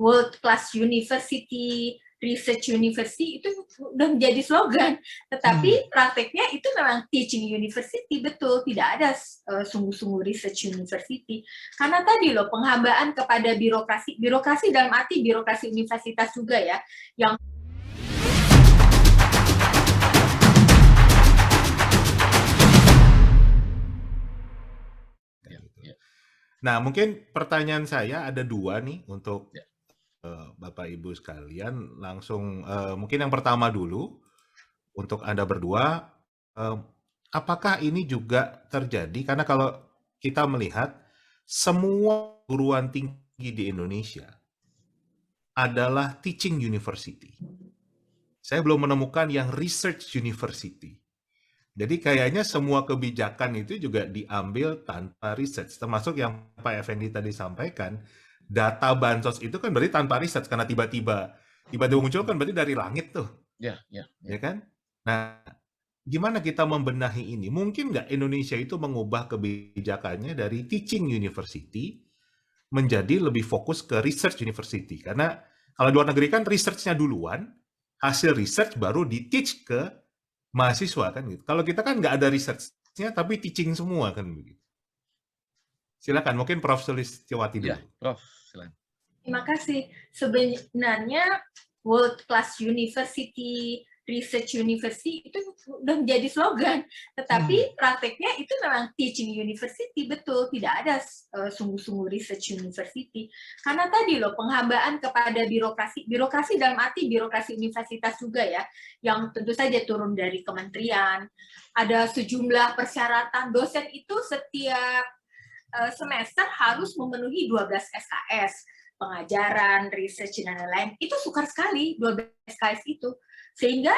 World Class University, Research University itu udah menjadi slogan, tetapi prakteknya itu memang teaching university, betul, tidak ada sungguh-sungguh research university. Karena tadi loh, penghambaan kepada birokrasi dalam arti birokrasi universitas juga ya, yang Nah, mungkin pertanyaan saya ada dua nih untuk Bapak Ibu sekalian. Langsung mungkin yang pertama dulu untuk Anda berdua, apakah ini juga terjadi? Karena kalau kita melihat semua perguruan tinggi di Indonesia adalah teaching university. Saya belum menemukan yang research university. Jadi kayaknya semua kebijakan itu juga diambil tanpa research, termasuk yang Pak Effendi tadi sampaikan, data bansos itu kan berarti tanpa research, karena tiba-tiba muncul kan berarti dari langit tuh. Ya kan? Nah, gimana kita membenahi ini? Mungkin nggak Indonesia itu mengubah kebijakannya dari teaching university menjadi lebih fokus ke research university? Karena kalau di luar negeri kan research-nya duluan, hasil research baru di-teach ke mahasiswa kan gitu. Kalau kita kan nggak ada research-nya tapi teaching semua kan begitu. Silakan, mungkin Prof. Sulistiawati dulu. Ya, Prof. Silakan. Terima kasih. Sebenarnya World Class University, Research University itu udah menjadi slogan, tetapi prakteknya itu memang teaching university, betul, tidak ada sungguh-sungguh research university. Karena tadi loh, penghambaan kepada birokrasi dalam arti birokrasi universitas juga ya, yang tentu saja turun dari kementerian. Ada sejumlah persyaratan dosen itu setiap semester harus memenuhi 12 SKS, pengajaran, research, dan lain-lain. Itu sukar sekali 12 SKS itu. Sehingga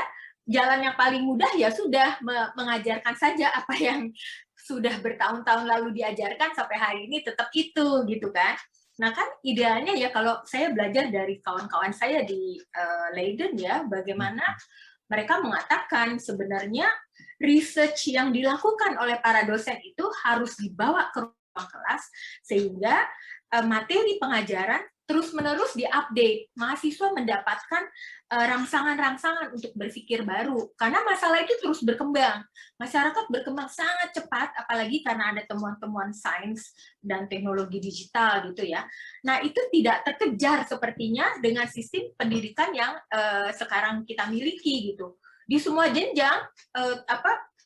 jalan yang paling mudah ya sudah mengajarkan saja apa yang sudah bertahun-tahun lalu diajarkan sampai hari ini tetap itu, gitu kan. Nah kan idealnya ya kalau saya belajar dari kawan-kawan saya di Leiden ya, bagaimana mereka mengatakan sebenarnya research yang dilakukan oleh para dosen itu harus dibawa ke kelas sehingga materi pengajaran terus-menerus diupdate, mahasiswa mendapatkan rangsangan-rangsangan untuk berpikir baru, karena masalah itu terus berkembang, masyarakat berkembang sangat cepat, apalagi karena ada temuan-temuan sains dan teknologi digital gitu ya. Nah itu tidak terkejar sepertinya dengan sistem pendidikan yang sekarang kita miliki gitu. Di semua jenjang,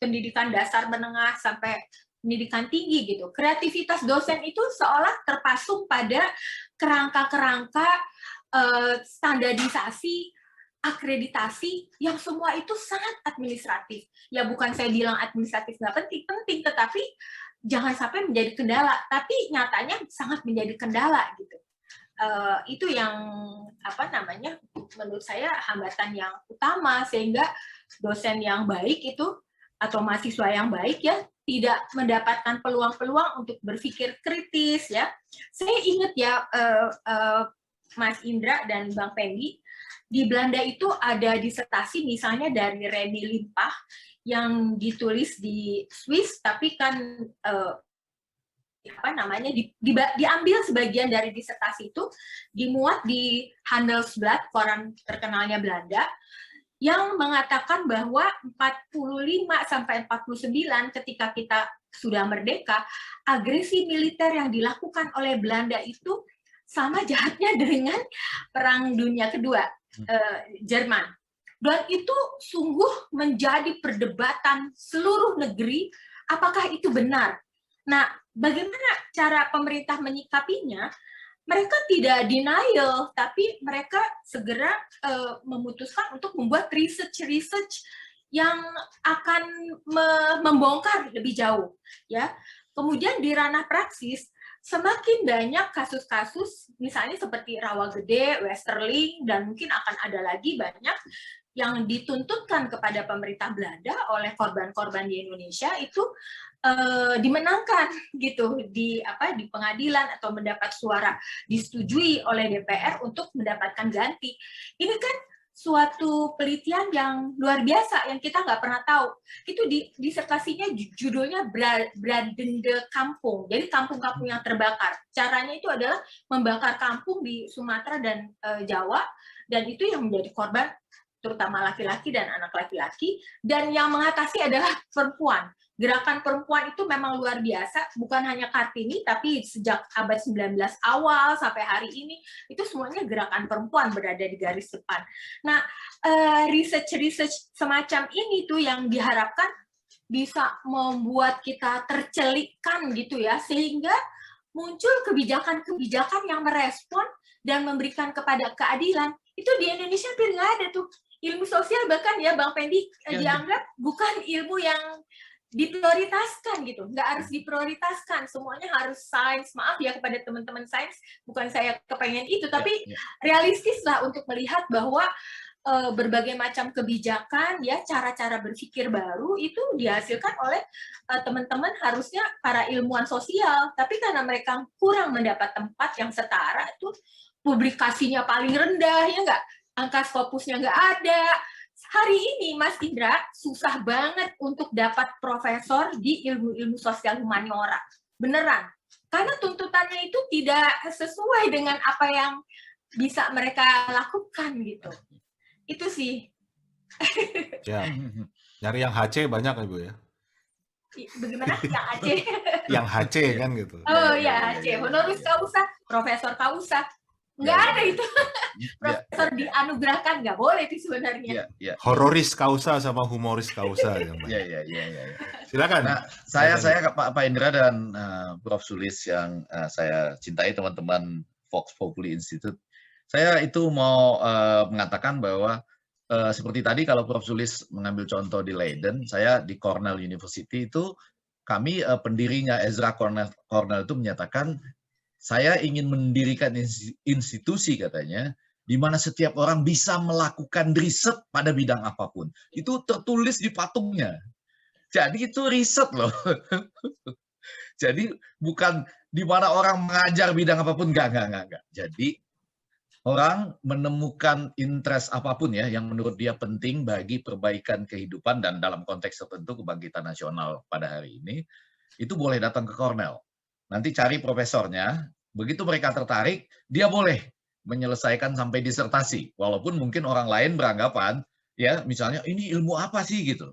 pendidikan dasar, menengah, sampai pendidikan tinggi gitu. Kreativitas dosen itu seolah terpasung pada kerangka-kerangka standarisasi, akreditasi yang semua itu sangat administratif. Ya bukan saya bilang administratif nggak penting, tetapi jangan sampai menjadi kendala. Tapi nyatanya sangat menjadi kendala gitu. Itu yang menurut saya hambatan yang utama, sehingga dosen yang baik itu atau mahasiswa yang baik ya tidak mendapatkan peluang-peluang untuk berpikir kritis ya. Saya ingat ya Mas Indra dan Bang Pendi, di Belanda itu ada disertasi misalnya dari Remy Limpah yang ditulis di Swiss, tapi kan diambil sebagian dari disertasi itu dimuat di Handelsblad, koran terkenalnya Belanda, yang mengatakan bahwa 45-49 ketika kita sudah merdeka, agresi militer yang dilakukan oleh Belanda itu sama jahatnya dengan Perang Dunia Kedua, Jerman. Dan itu sungguh menjadi perdebatan seluruh negeri, apakah itu benar. Nah, bagaimana cara pemerintah menyikapinya? Mereka tidak denial, tapi mereka segera memutuskan untuk membuat research yang akan membongkar lebih jauh, ya. Kemudian di ranah praksis, semakin banyak kasus-kasus, misalnya seperti Rawagede, Westerling, dan mungkin akan ada lagi banyak yang dituntutkan kepada pemerintah Belanda oleh korban-korban di Indonesia itu dimenangkan gitu di pengadilan atau mendapat suara disetujui oleh DPR untuk mendapatkan ganti. Ini kan suatu penelitian yang luar biasa yang kita nggak pernah tahu. Itu disertasinya judulnya Brandende Kampung. Jadi kampung-kampung yang terbakar. Caranya itu adalah membakar kampung di Sumatera dan Jawa, dan itu yang menjadi korban terutama laki-laki dan anak laki-laki, dan yang mengatasi adalah perempuan. Gerakan perempuan itu memang luar biasa, bukan hanya Kartini, tapi sejak abad 19 awal sampai hari ini, itu semuanya gerakan perempuan berada di garis depan. Nah, research semacam ini tuh yang diharapkan bisa membuat kita tercelikkan gitu ya, sehingga muncul kebijakan-kebijakan yang merespon dan memberikan kepada keadilan. Itu di Indonesia hampir nggak ada tuh. Ilmu sosial bahkan ya Bang Pendi dianggap bukan ilmu yang diprioritaskan gitu, nggak harus diprioritaskan, semuanya harus sains. Maaf ya kepada teman-teman sains, bukan saya kepengen itu, tapi realistis lah untuk melihat bahwa berbagai macam kebijakan ya, cara-cara berpikir baru itu dihasilkan oleh teman-teman harusnya para ilmuwan sosial, tapi karena mereka kurang mendapat tempat yang setara, itu publikasinya paling rendah ya nggak, angka Scopusnya nggak ada. Hari ini Mas Indra susah banget untuk dapat profesor di ilmu-ilmu sosial humaniora, beneran, karena tuntutannya itu tidak sesuai dengan apa yang bisa mereka lakukan gitu. Itu sih. Ya, nyari yang HC banyak Ibu ya. Bagaimana yang Aceh? Yang HC kan gitu. Oh ya, Aceh, honoris causa, profesor causa. Nggak ada itu. Profesor dianugerahkan, nggak boleh itu sebenarnya. Hororis causa sama humoris causa yang banyak. Silakan. Nah, saya Pak Indra dan Prof. Sulis yang saya cintai, teman-teman Vox Populi Institute. Saya itu mau mengatakan bahwa seperti tadi kalau Prof. Sulis mengambil contoh di Leiden, saya di Cornell University itu kami pendirinya Ezra Cornell itu menyatakan saya ingin mendirikan institusi katanya di mana setiap orang bisa melakukan riset pada bidang apapun. Itu tertulis di patungnya. Jadi itu riset loh. Jadi bukan di mana orang mengajar bidang apapun, enggak. Jadi orang menemukan interest apapun ya yang menurut dia penting bagi perbaikan kehidupan dan dalam konteks tertentu kebangkitan nasional pada hari ini, itu boleh datang ke Cornell. Nanti cari profesornya, begitu mereka tertarik, dia boleh menyelesaikan sampai disertasi. Walaupun mungkin orang lain beranggapan, ya misalnya ini ilmu apa sih gitu.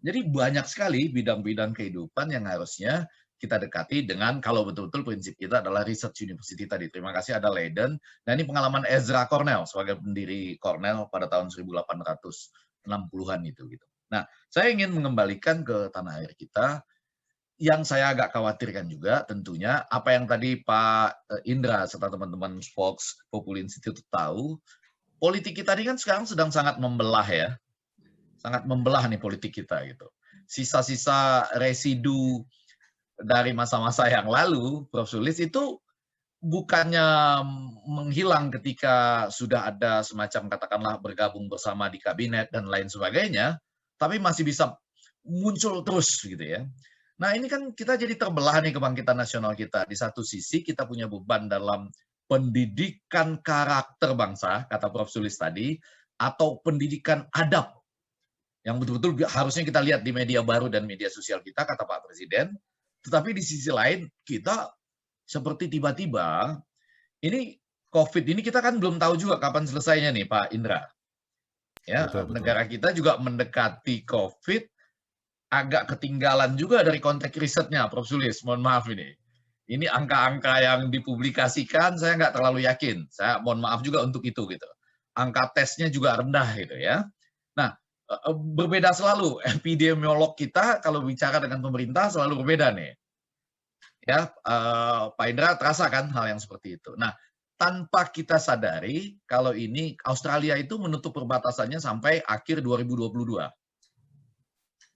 Jadi banyak sekali bidang-bidang kehidupan yang harusnya kita dekati dengan, kalau betul-betul prinsip kita adalah research university tadi. Terima kasih ada Leiden. Dan ini pengalaman Ezra Cornell sebagai pendiri Cornell pada tahun 1860-an itu gitu. Nah, saya ingin mengembalikan ke tanah air kita. Yang saya agak khawatirkan juga tentunya apa yang tadi Pak Indra serta teman-teman Vox Populi Institute tahu, politik kita ini kan sekarang sedang sangat membelah ya. Sangat membelah nih politik kita gitu. Sisa-sisa residu dari masa-masa yang lalu, Prof. Sulis, itu bukannya menghilang ketika sudah ada semacam katakanlah bergabung bersama di kabinet dan lain sebagainya, tapi masih bisa muncul terus gitu ya. Nah ini kan kita jadi terbelah nih kebangkitan nasional kita. Di satu sisi kita punya beban dalam pendidikan karakter bangsa, kata Prof. Sulis tadi, atau pendidikan adab, yang betul-betul harusnya kita lihat di media baru dan media sosial kita, kata Pak Presiden. Tetapi di sisi lain, kita seperti tiba-tiba, ini COVID ini kita kan belum tahu juga kapan selesainya nih Pak Indra. Ya, betul. Negara kita juga mendekati COVID, agak ketinggalan juga dari konteks risetnya, Prof. Sulis, mohon maaf ini. Ini angka-angka yang dipublikasikan, saya nggak terlalu yakin. Saya mohon maaf juga untuk itu gitu. Angka tesnya juga rendah gitu ya. Nah, berbeda selalu epidemiolog kita kalau bicara dengan pemerintah selalu berbeda nih. Ya, Pak Indra terasa kan hal yang seperti itu. Nah, tanpa kita sadari kalau ini Australia itu menutup perbatasannya sampai akhir 2022.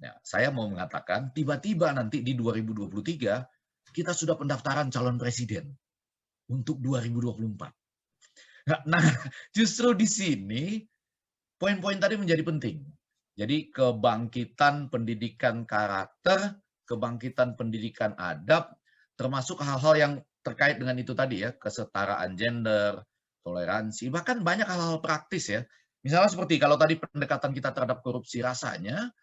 Ya, saya mau mengatakan tiba-tiba nanti di 2023 kita sudah pendaftaran calon presiden untuk 2024. Nah, justru di sini poin-poin tadi menjadi penting. Jadi kebangkitan pendidikan karakter, kebangkitan pendidikan adab, termasuk hal-hal yang terkait dengan itu tadi ya, kesetaraan gender, toleransi, bahkan banyak hal-hal praktis ya. Misalnya seperti kalau tadi pendekatan kita terhadap korupsi, rasanya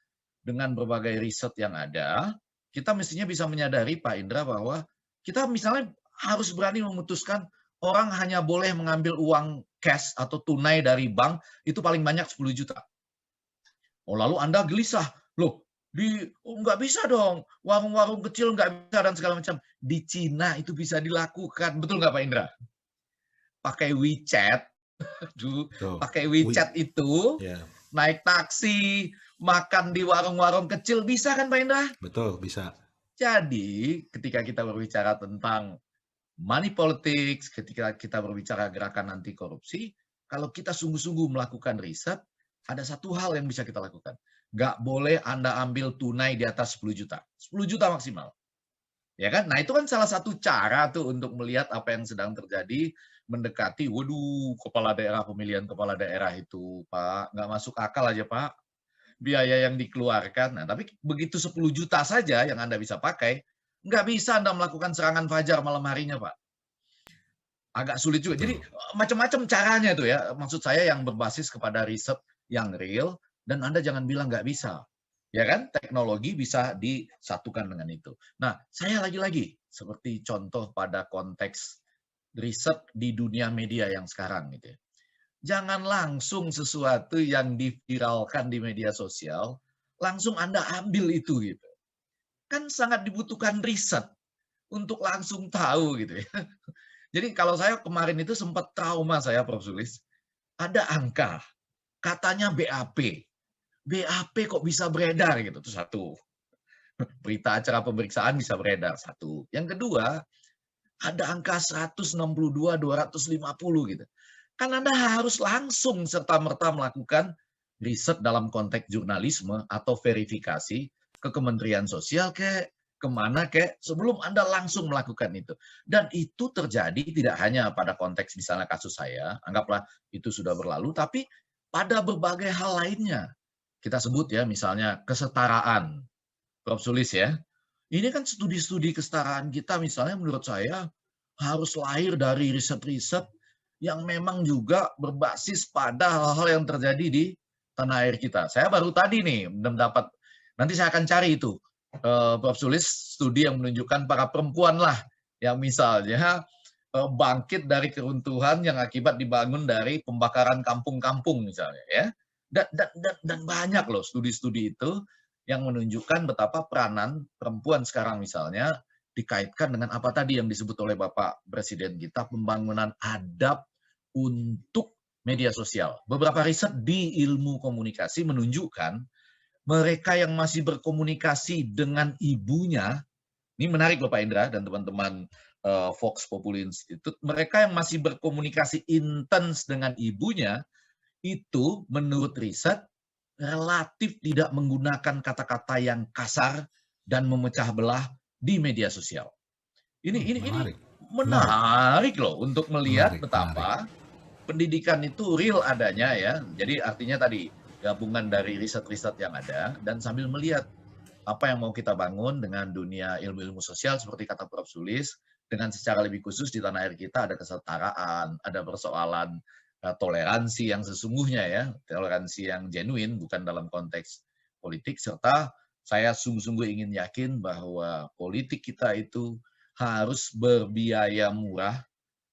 dengan berbagai riset yang ada, kita mestinya bisa menyadari Pak Indra bahwa kita misalnya harus berani memutuskan orang hanya boleh mengambil uang cash atau tunai dari bank itu paling banyak 10 juta. Oh, lalu Anda gelisah, loh nggak bisa dong, warung-warung kecil nggak bisa dan segala macam. Di Cina itu bisa dilakukan, betul nggak Pak Indra? Pakai WeChat, Tuh. pakai WeChat itu Ya, naik taksi, makan di warung-warung kecil bisa kan Pak Indra? betul, bisa. Jadi ketika kita berbicara tentang money politics, ketika kita berbicara gerakan anti korupsi, kalau kita sungguh-sungguh melakukan riset, ada satu hal yang bisa kita lakukan. Nggak boleh Anda ambil tunai di atas 10 juta. 10 juta maksimal. Ya kan? Nah, itu kan salah satu cara tuh untuk melihat apa yang sedang terjadi, mendekati, waduh, kepala daerah, pemilihan kepala daerah itu, Pak, nggak masuk akal aja, Pak. Biaya yang dikeluarkan. Nah, tapi begitu 10 juta saja yang Anda bisa pakai, nggak bisa Anda melakukan serangan fajar malam harinya, Pak. Agak sulit juga. Jadi Betul. macam-macam caranya tuh ya. Maksud saya yang berbasis kepada riset yang real, dan Anda jangan bilang nggak bisa. Ya kan? Teknologi bisa disatukan dengan itu. Nah, saya lagi-lagi seperti contoh pada konteks riset di dunia media yang sekarang gitu ya. Jangan langsung sesuatu yang diviralkan di media sosial, langsung Anda ambil itu gitu. Kan sangat dibutuhkan riset untuk langsung tahu gitu ya. Jadi kalau saya kemarin itu sempat trauma saya Prof. Sulis, ada angka, katanya BAP. BAP kok bisa beredar gitu, itu satu. Berita acara pemeriksaan bisa beredar, satu. Yang kedua, ada angka 162, 250 gitu. Kan Anda harus langsung serta-merta melakukan riset dalam konteks jurnalisme atau verifikasi ke Kementerian Sosial kemana sebelum Anda langsung melakukan itu. Dan itu terjadi tidak hanya pada konteks misalnya kasus saya, anggaplah itu sudah berlalu, tapi pada berbagai hal lainnya. Kita sebut ya misalnya kesetaraan, Prof. Sulis ya. Ini kan studi-studi kesetaraan kita misalnya menurut saya harus lahir dari riset-riset yang memang juga berbasis pada hal-hal yang terjadi di tanah air kita. Saya baru tadi nih mendapat, nanti saya akan cari itu, Prof. Sulis, studi yang menunjukkan para perempuan lah yang misalnya bangkit dari keruntuhan yang akibat dibangun dari pembakaran kampung-kampung misalnya ya. Dan banyak loh studi-studi itu yang menunjukkan betapa peranan perempuan sekarang misalnya dikaitkan dengan apa tadi yang disebut oleh Bapak Presiden kita, pembangunan adab untuk media sosial. Beberapa riset di ilmu komunikasi menunjukkan mereka yang masih berkomunikasi dengan ibunya, ini menarik loh Pak Indra dan teman-teman Vox Populi Institute, mereka yang masih berkomunikasi intens dengan ibunya, itu menurut riset relatif tidak menggunakan kata-kata yang kasar dan memecah belah di media sosial. Ini Menarik. menarik loh untuk melihat Menarik, menarik. betapa pendidikan itu real adanya ya. Jadi artinya tadi gabungan dari riset-riset yang ada dan sambil melihat apa yang mau kita bangun dengan dunia ilmu-ilmu sosial seperti kata Prof. Sulis, dengan secara lebih khusus di tanah air kita ada kesetaraan, ada persoalan toleransi yang sesungguhnya ya, toleransi yang genuine bukan dalam konteks politik, serta saya sungguh-sungguh ingin yakin bahwa politik kita itu harus berbiaya murah,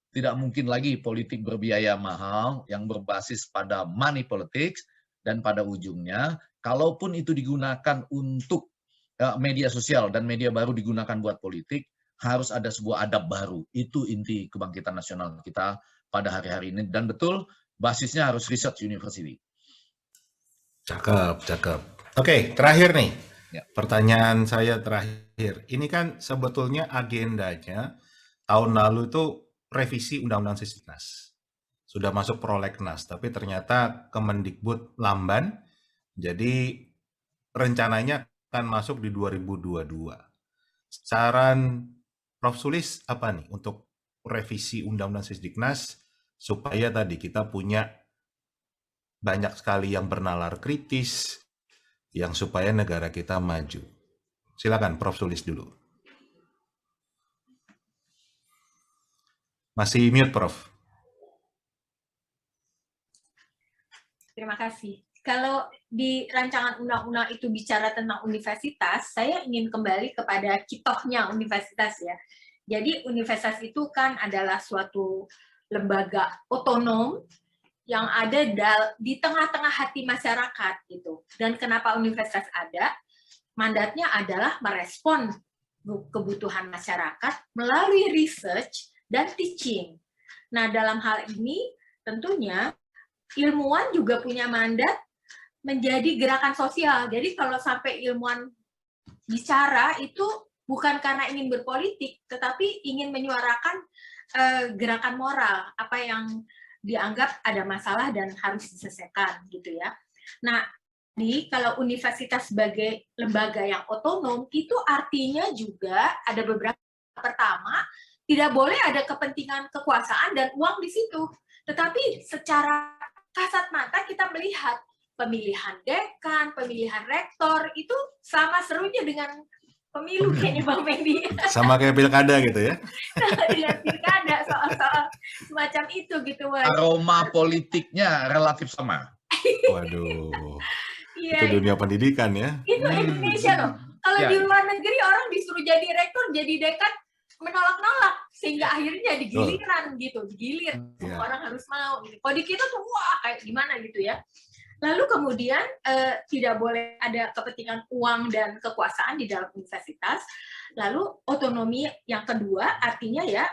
tidak mungkin lagi politik berbiaya mahal yang berbasis pada money politics, dan pada ujungnya kalaupun itu digunakan untuk media sosial dan media baru digunakan buat politik, harus ada sebuah adab baru. Itu inti kebangkitan nasional kita pada hari-hari ini. Dan betul, basisnya harus research university. Cakep, cakep. Oke, terakhir nih. Ya. Pertanyaan saya terakhir. Ini kan sebetulnya agendanya tahun lalu itu revisi Undang-Undang Sisdiknas. Sudah masuk prolegnas, tapi ternyata Kemendikbud lamban. Jadi rencananya akan masuk di 2022. Saran Prof. Sulis apa nih untuk revisi Undang-Undang Sisdiknas supaya tadi kita punya banyak sekali yang bernalar kritis, yang supaya negara kita maju. Silakan Prof. Sulis dulu. Masih mute, Prof. Terima kasih. Kalau di rancangan undang-undang itu bicara tentang universitas, saya ingin kembali kepada kitohnya universitas ya. Jadi universitas itu kan adalah suatu lembaga otonom yang ada di tengah-tengah hati masyarakat gitu. Dan kenapa universitas ada? Mandatnya adalah merespon kebutuhan masyarakat melalui research dan teaching. Nah, dalam hal ini tentunya ilmuwan juga punya mandat menjadi gerakan sosial. Jadi kalau sampai ilmuwan bicara itu bukan karena ingin berpolitik, tetapi ingin menyuarakan gerakan moral, apa yang dianggap ada masalah dan harus diselesaikan gitu ya. Nah, jadi kalau universitas sebagai lembaga yang otonom itu artinya juga ada beberapa. Pertama, tidak boleh ada kepentingan kekuasaan dan uang di situ. Tetapi secara kasat mata kita melihat pemilihan dekan, pemilihan rektor itu sama serunya dengan pemilu kayaknya Bang Fendi. Sama kayak pilkada gitu ya? Dengan pilkada, soal-soal semacam itu gitu. Aroma politiknya relatif sama. Waduh, Iya, itu dunia pendidikan ya? itu Indonesia loh. Kalau Ya. di luar negeri orang disuruh jadi rektor, jadi dekan, menolak-nolak sehingga akhirnya jadi giliran gitu, digilir. Semua orang harus mau gitu. Kalau di kita tuh wah kayak gimana gitu ya. Lalu kemudian tidak boleh ada kepentingan uang dan kekuasaan di dalam universitas. Lalu otonomi yang kedua artinya ya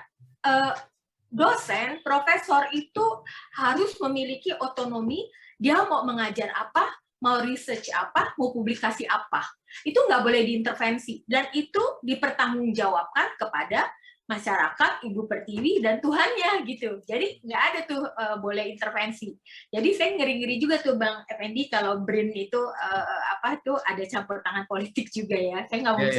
dosen, profesor itu harus memiliki otonomi. Dia mau mengajar apa, mau research apa, mau publikasi apa. Itu nggak boleh diintervensi. Dan itu dipertanggungjawabkan kepada masyarakat, Ibu Pertiwi, dan Tuhannya gitu. Jadi nggak ada tuh boleh intervensi. Jadi saya ngeri-ngeri juga tuh Bang Effendi kalau BRIN itu apa tuh ada campur tangan politik juga ya. Saya nggak mau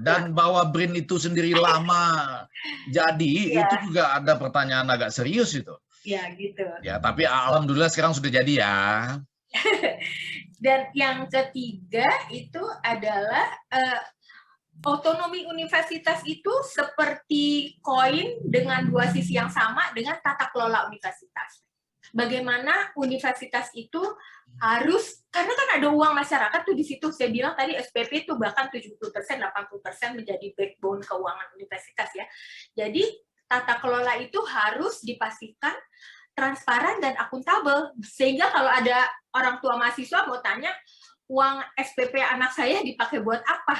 Dan bahwa BRIN itu sendiri lama jadi itu juga ada pertanyaan agak serius itu. Ya gitu. Ya, tapi alhamdulillah sekarang sudah jadi ya. Dan yang ketiga itu adalah otonomi universitas itu seperti koin dengan dua sisi yang sama dengan tata kelola universitas. Bagaimana universitas itu harus, karena kan ada uang masyarakat tuh di situ, saya bilang tadi SPP itu bahkan 70%, 80% menjadi backbone keuangan universitas ya. Jadi tata kelola itu harus dipastikan transparan dan akuntabel, sehingga kalau ada orang tua mahasiswa mau tanya, uang SPP anak saya dipakai buat apa?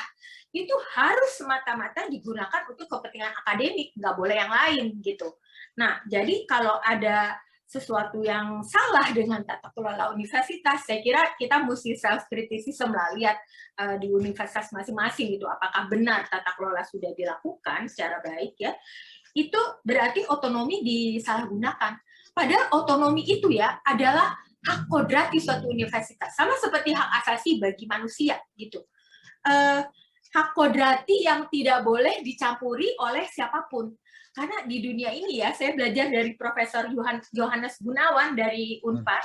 Itu harus semata-mata digunakan untuk kepentingan akademik, nggak boleh yang lain gitu. Nah, jadi kalau ada sesuatu yang salah dengan tata kelola universitas, saya kira kita mesti self-criticism lah, lihat di universitas masing-masing gitu, apakah benar tata kelola sudah dilakukan secara baik ya. Itu berarti otonomi disalahgunakan. Padahal otonomi itu ya adalah hak kodrati suatu universitas, sama seperti hak asasi bagi manusia gitu. Hak kodrati yang tidak boleh dicampuri oleh siapapun. Karena di dunia ini ya, saya belajar dari Profesor Johannes Gunawan dari Unpad,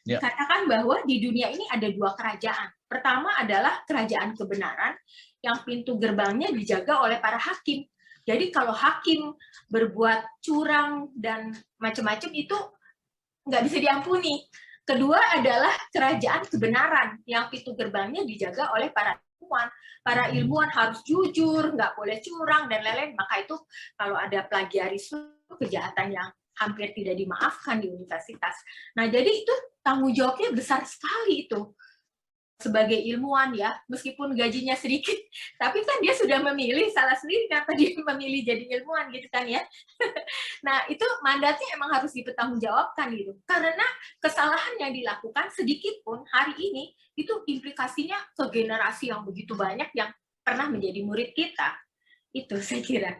dikatakan bahwa di dunia ini ada dua kerajaan. Pertama adalah kerajaan kebenaran, yang pintu gerbangnya dijaga oleh para hakim. Jadi kalau hakim berbuat curang dan macam-macam itu nggak bisa diampuni. Kedua adalah kerajaan kebenaran, yang pintu gerbangnya dijaga oleh para ilmuwan. Para ilmuwan harus jujur, nggak boleh curang, dan lain-lain. Maka itu kalau ada plagiarisme, kejahatan yang hampir tidak dimaafkan di universitas. Nah, jadi itu tanggung jawabnya besar sekali itu. Sebagai ilmuwan ya, meskipun gajinya sedikit, tapi kan dia sudah memilih, salah sendiri kenapa dia memilih jadi ilmuwan gitu kan ya. Nah, itu mandatnya emang harus dipertanggungjawabkan gitu. Karena kesalahan yang dilakukan sedikit pun hari ini, itu implikasinya ke generasi yang begitu banyak yang pernah menjadi murid kita. Itu saya kira.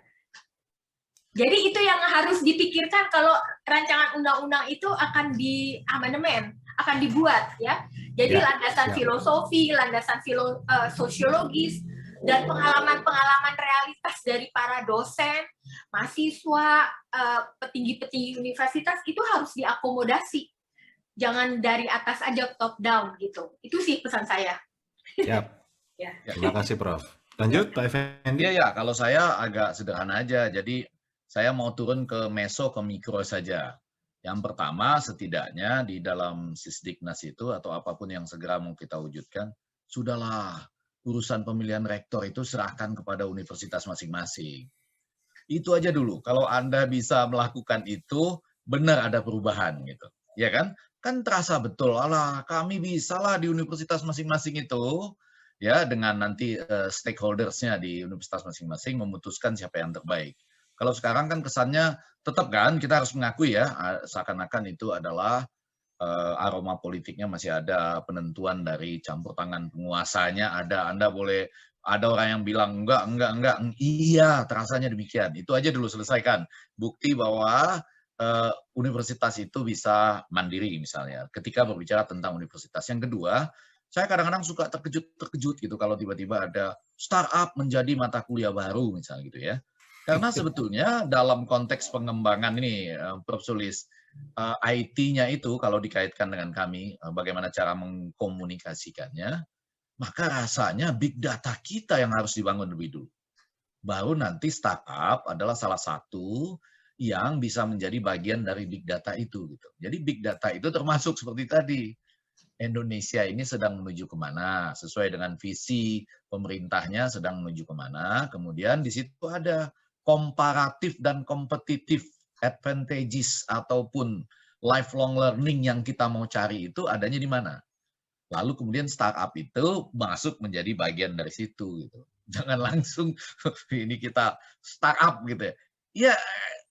Jadi itu yang harus dipikirkan kalau rancangan undang-undang itu akan diamandemen, akan dibuat ya. Jadi landasan filosofi, landasan sosiologis, dan pengalaman-pengalaman realitas dari para dosen, mahasiswa, petinggi-petinggi universitas itu harus diakomodasi. Jangan dari atas aja top down gitu. Itu sih pesan saya. Siap. Ya. Terima kasih Prof. Lanjut Pak Effendi. Iya, kalau saya agak sederhana aja. Jadi saya mau turun ke meso, ke mikro saja. Yang pertama, setidaknya di dalam Sisdiknas itu atau apapun yang segera mau kita wujudkan, sudahlah urusan pemilihan rektor itu serahkan kepada universitas masing-masing. Itu aja dulu. Kalau Anda bisa melakukan itu, benar ada perubahan gitu. Ya kan? Kan terasa betul, alah kami bisalah di universitas masing-masing itu, ya dengan nanti stakeholders-nya di universitas masing-masing memutuskan siapa yang terbaik. Kalau sekarang kan kesannya tetap kan kita harus mengakui ya, seakan-akan itu adalah aroma politiknya masih ada, penentuan dari campur tangan penguasanya ada. Anda boleh ada orang yang bilang enggak, iya terasanya demikian. Itu aja dulu selesaikan. Bukti bahwa universitas itu bisa mandiri misalnya. Ketika berbicara tentang universitas. Yang kedua, saya kadang-kadang suka terkejut gitu kalau tiba-tiba ada startup menjadi mata kuliah baru misalnya gitu ya. Karena sebetulnya dalam konteks pengembangan ini, Prof. Sulis, IT-nya itu kalau dikaitkan dengan kami, bagaimana cara mengkomunikasikannya, maka rasanya big data kita yang harus dibangun lebih dulu. Baru nanti startup adalah salah satu yang bisa menjadi bagian dari big data itu. Gitu. Jadi big data itu termasuk seperti tadi. Indonesia ini sedang menuju kemana, sesuai dengan visi pemerintahnya sedang menuju kemana, kemudian di situ ada komparatif dan kompetitif advantages ataupun lifelong learning yang kita mau cari itu adanya di mana. Lalu kemudian startup itu masuk menjadi bagian dari situ gitu. Jangan langsung ini kita startup gitu ya. Ya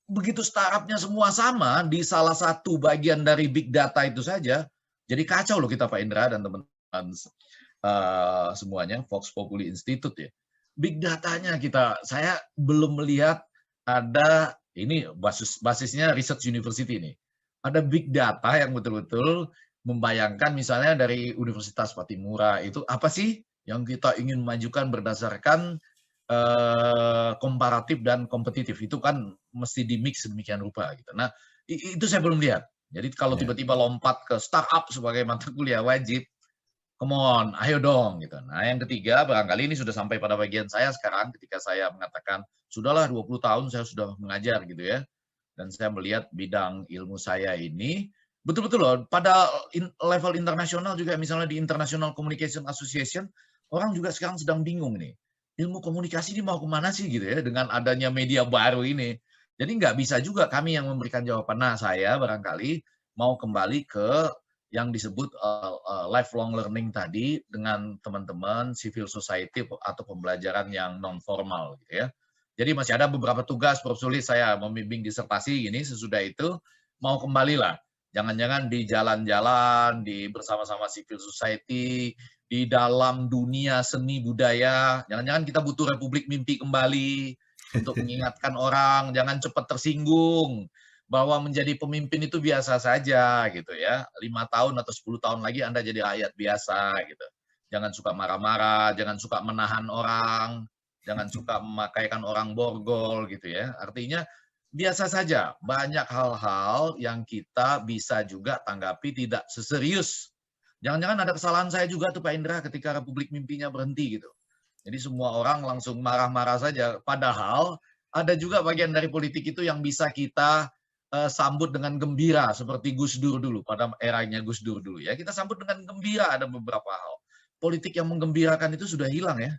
begitu startupnya semua sama di salah satu bagian dari big data itu saja, jadi kacau loh kita Pak Indra dan teman-teman semuanya, Vox Populi Institute ya. Big datanya saya belum melihat ada, ini basisnya Research University ini. Ada big data yang betul-betul membayangkan misalnya dari Universitas Patimura itu apa sih yang kita ingin majukan berdasarkan komparatif dan kompetitif. Itu kan mesti di-mix sedemikian rupa gitu. Nah, itu saya belum lihat. Jadi kalau tiba-tiba lompat ke startup sebagai mata kuliah wajib, come on, ayo dong gitu. Nah, yang ketiga barangkali ini sudah sampai pada bagian saya sekarang ketika saya mengatakan sudahlah 20 tahun saya sudah mengajar gitu ya. Dan saya melihat bidang ilmu saya ini betul-betul loh pada level internasional juga, misalnya di International Communication Association, orang juga sekarang sedang bingung nih. Ilmu komunikasi ini mau kemana sih gitu ya dengan adanya media baru ini. Jadi nggak bisa juga kami yang memberikan jawaban. Nah, saya barangkali mau kembali ke yang disebut lifelong learning tadi dengan teman-teman civil society atau pembelajaran yang non formal gitu ya. Jadi masih ada beberapa tugas, Prof. Sulis, saya membimbing disertasi ini, sesudah itu mau kembali lah. Jangan-jangan di jalan-jalan, di bersama-sama civil society, di dalam dunia seni budaya, jangan-jangan kita butuh Republik Mimpi kembali untuk mengingatkan orang, jangan cepat tersinggung, bahwa menjadi pemimpin itu biasa saja gitu ya. 5 tahun atau 10 tahun lagi Anda jadi rakyat biasa gitu. Jangan suka marah-marah, jangan suka menahan orang, jangan suka memakaikan orang borgol gitu ya. Artinya biasa saja, banyak hal-hal yang kita bisa juga tanggapi tidak seserius. Jangan-jangan ada kesalahan saya juga tuh Pak Indra ketika Republik Mimpinya berhenti gitu. Jadi semua orang langsung marah-marah saja. Padahal ada juga bagian dari politik itu yang bisa kita sambut dengan gembira seperti Gus Dur dulu pada eranya Gus Dur dulu ya. Kita sambut dengan gembira ada beberapa hal. Politik yang menggembirakan itu sudah hilang ya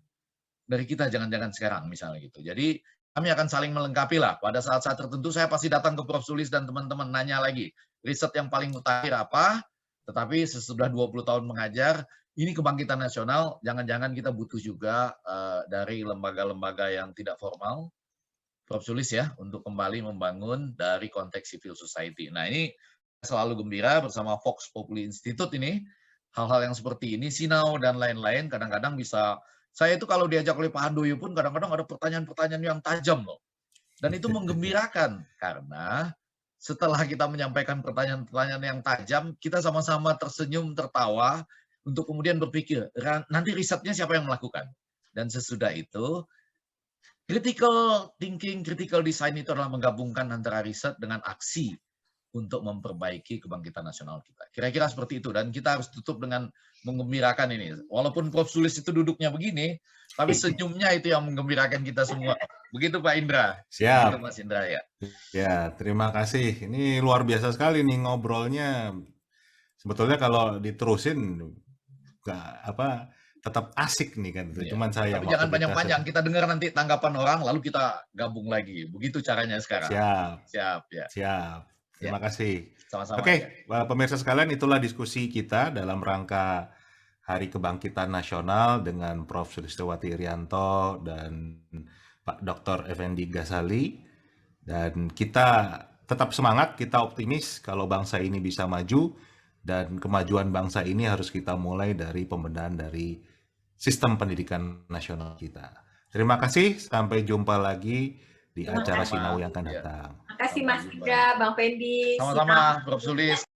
dari kita, jangan-jangan sekarang misalnya gitu. Jadi kami akan saling melengkapi lah. Pada saat-saat tertentu saya pasti datang ke Prof. Sulis dan teman-teman nanya lagi. Riset yang paling mutakhir apa? Tetapi sesudah 20 tahun mengajar, ini kebangkitan nasional, jangan-jangan kita butuh juga dari lembaga-lembaga yang tidak formal, Prof. Sulis ya, untuk kembali membangun dari konteks civil society. Nah ini selalu gembira bersama Vox Populi Institute ini, hal-hal yang seperti ini, sinau dan lain-lain, kadang-kadang bisa, saya itu kalau diajak oleh Pak Handoyo pun kadang-kadang ada pertanyaan-pertanyaan yang tajam loh. Dan itu menggembirakan, karena setelah kita menyampaikan pertanyaan-pertanyaan yang tajam, kita sama-sama tersenyum, tertawa, untuk kemudian berpikir, nanti risetnya siapa yang melakukan? Dan sesudah itu, critical thinking, critical design itu adalah menggabungkan antara riset dengan aksi. untuk memperbaiki kebangkitan nasional kita. Kira-kira seperti itu, dan kita harus tutup dengan menggembirakan ini. Walaupun Prof. Sulis itu duduknya begini, tapi senyumnya itu yang menggembirakan kita semua. Begitu Pak Indra. Siap. Begitu Mas Indra ya. Ya, terima kasih. Ini luar biasa sekali nih ngobrolnya. Sebetulnya kalau diterusin tetap asik nih kan. Iya. Cuman saya Tapi jangan panjang-panjang, kita dengar nanti tanggapan orang lalu kita gabung lagi. Begitu caranya sekarang. Siap. Ya. Siap. Terima kasih. Sama-sama. Oke, pemirsa sekalian, itulah diskusi kita dalam rangka Hari Kebangkitan Nasional dengan Prof. Sulistowati Irianto dan Pak Dr. Effendi Ghazali. Dan kita tetap semangat, kita optimis kalau bangsa ini bisa maju, dan kemajuan bangsa ini harus kita mulai dari pembenahan dari sistem pendidikan nasional kita. Terima kasih, sampai jumpa lagi di acara Sinau yang akan datang. Terima kasih Mas Indra, Bang Fendi. Sama-sama, Prof. Sulis.